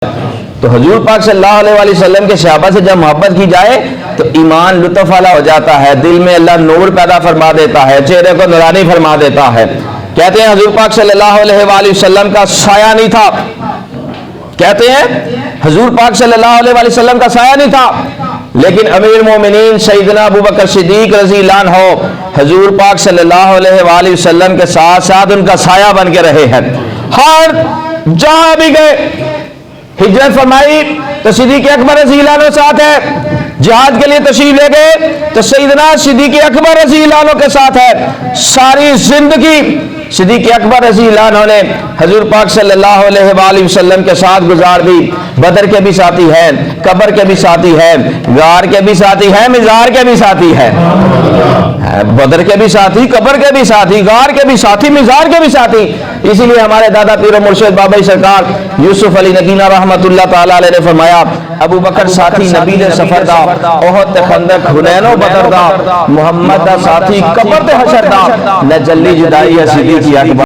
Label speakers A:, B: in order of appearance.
A: تو حضور پاک صلی اللہ علیہ وسلم کے صحابہ سے جب محبت کی جائے تو ایمان لطف والا ہو جاتا ہے، دل میں اللہ نور پیدا فرما دیتا ہے، چہرے کو نورانی فرما دیتا ہے۔ کہتے ہیں حضور پاک صلی اللہ علیہ وآلہ وسلم کا سایہ نہیں تھا، کہتے ہیں حضور پاک صلی اللہ علیہ وسلم کا سایہ نہیں تھا، لیکن امیر المومنین سیدنا ابو بکر صدیق رضی اللہ عنہ حضور پاک صلی اللہ علیہ وآلہ وسلم کے ساتھ ساتھ ان کا سایہ بن کے رہے ہیں۔ ہر جہاں بھی گئے، ہجرت فرمائی تو صدیق اکبر رضی اللہ عنہ ساتھ ہے، جہاد کے لیے تشریف لے گئے تو سیدنا صدیق اکبر رضی اللہ عنہ کے ساتھ ہے۔ ساری زندگی صدیق اکبر رضی اللہ عنہ نے حضور پاک صلی اللہ علیہ وآلہ وسلم کے ساتھ گزار دی۔ بدر کے بھی ساتھی ہیں، قبر کے بھی ساتھی ہیں، غار کے بھی ساتھی ہیں، مزار کے بھی ساتھی ہیں، بدر کے بھی ساتھی، قبر کے بھی ساتھی، غار کے بھی ساتھی، مزار کے بھی ساتھی۔ اسی لیے ہمارے دادا پیر و مرشد بابا سرکار یوسف علی نگینہ رحمت اللہ تعالی علیہ نے فرمایا، ابو بکر ساتھی نبی دے سفر دا، احد تے خندق حنین و بدر دا، محمد دا ساتھی قبر تے حشر دا، نہ جلی جدائی ہے صدیق اکبر